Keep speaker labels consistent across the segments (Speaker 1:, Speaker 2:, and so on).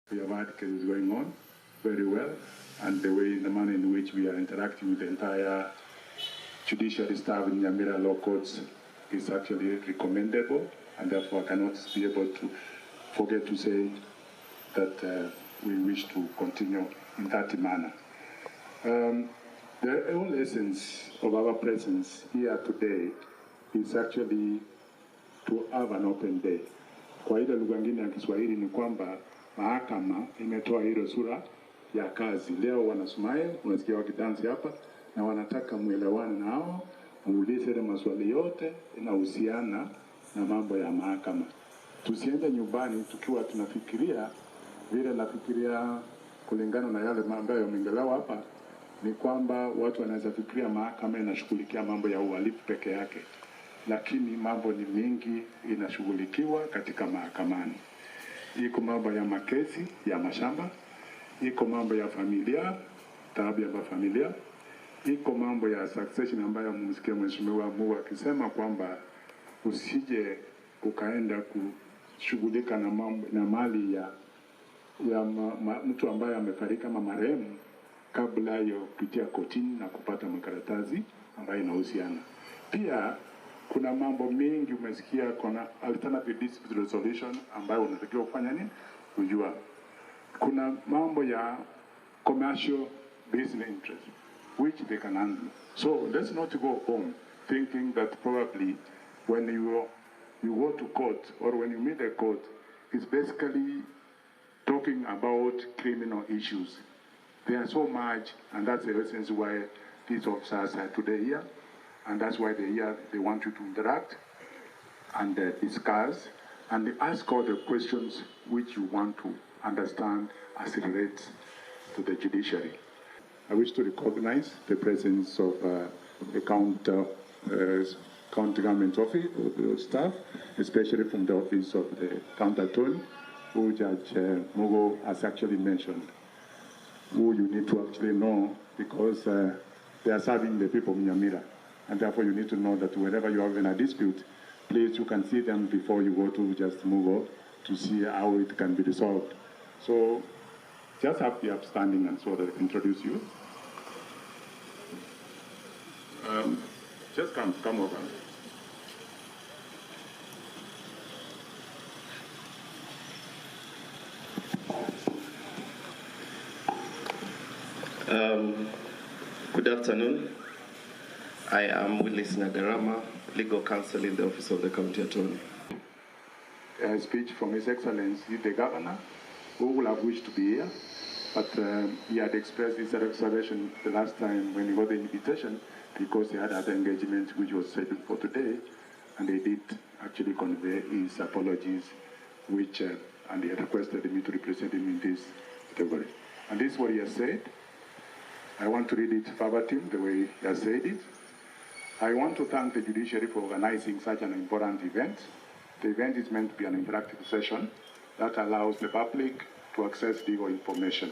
Speaker 1: We have had cases going on very well, and the manner in which we are interacting with the entire judiciary staff in Nyamira law courts is actually recommendable, and therefore I cannot be able to forget to say that we wish to continue in that manner. The whole essence of our presence here today is actually to have an open day. Kwa ile lugha nyingine ya Kiswahili ni kwamba mahakama imetoa hilo sura ya kazi. Leo wanasmile, unasikia wakidansi hapa, na wanataka muelewane nao, muulize ile maswali yote inahusiana na mambo ya mahakama. Tusiende nyumbani tukiwa tunafikiria vile nafikiria kulingana na yale mambo yameongelewa hapa, ni kwamba watu wanaweza fikiria mahakama inashughulikia mambo ya uhalifu peke yake, lakini mambo ni mingi inashughulikiwa katika mahakamani. Iko mambo ya makesi ya mashamba, iko mambo ya familia, tabia ya familia, iko mambo ya succession ambayo mmesikia mheshimiwa Mungu akisema kwamba usije ukaenda kushughulika na mambo na mali ya mtu ambaye amefariki kama marehemu kabla ya kupitia kotini na kupata makaratasi ambayo inahusiana. Pia kuna mambo mengi umesikia, kuna alternative dispute resolution ambayo unatakiwa kufanya nini kujua. Kuna mambo ya commercial business interest which they can handle. So let's not go home thinking that probably when you go to court or when you meet a court, it's basically talking about criminal issues. There are so much, and that's the reasons why these officers are today here, and that's why they're here. They want you to interact and discuss and ask all the questions which you want to understand as it relates to the judiciary. I wish to recognize the presence of the county government office staff, especially from the office of the county attorney, who Judge Mugo has actually mentioned, who you need to actually know because they are serving the people of Nyamira. And therefore you need to know that whenever you are in a dispute, please you can see them before you go to Judge Mugo to see how it can be resolved. So just have the upstanding and so that I can introduce you. Just come over.
Speaker 2: Good afternoon. I am Willis Nagarama, Legal Counsel in the Office of the County Attorney.
Speaker 1: A speech from His Excellency the Governor, who would have wished to be here, but he had expressed his reservation the last time when he got the invitation because he had other engagement which was scheduled for today, and he did actually convey his apologies, which and he had requested me to represent him in this category. And this is what he has said. I want to read it verbatim the way he has said it. I want to thank the judiciary for organizing such an important event. The event is meant to be an interactive session that allows the public to access legal information.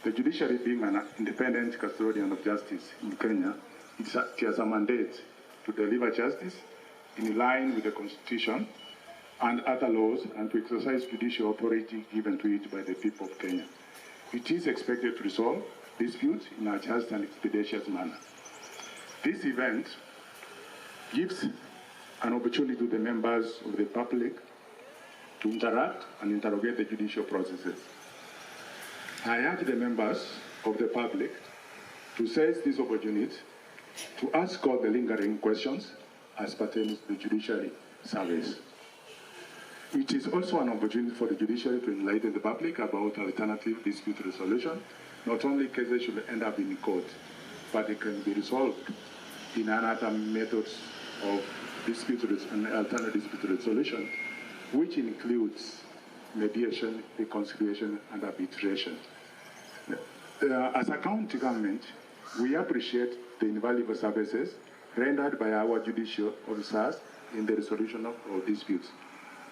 Speaker 1: The judiciary, being an independent custodian of justice in Kenya, it has a mandate to deliver justice in line with the Constitution and other laws and to exercise judicial authority given to it by the people of Kenya. It is expected to resolve disputes in a just and expeditious manner. This event gives an opportunity to the members of the public to interact and interrogate the judicial processes. I urge the members of the public to seize this opportunity to ask all the lingering questions as pertains to the judiciary service. It is also an opportunity for the judiciary to enlighten the public about alternative dispute resolution. Not only cases should end up in court, but they can be resolved in another methods of alternative dispute resolution, which includes mediation, reconciliation, and arbitration. As a county government, we appreciate the invaluable services rendered by our judicial officers in the resolution of disputes.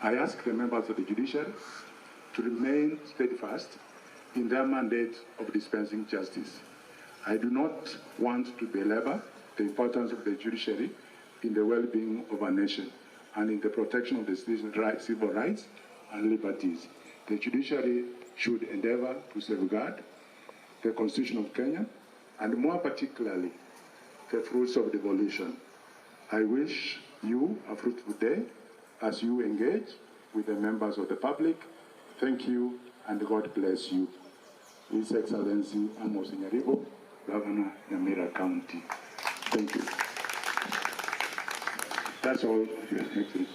Speaker 1: I ask the members of the judiciary to remain steadfast in their mandate of dispensing justice. I do not want to belabor the importance of the judiciary in the well-being of our nation and in the protection of the civil rights and liberties. The judiciary should endeavor to safeguard the Constitution of Kenya, and more particularly, the fruits of devolution. I wish you a fruitful day as you engage with the members of the public. Thank you, and God bless you. His Excellency Amos Nyaribo, Governor, Nyamira County. Thank you. That's all, Your Excellency.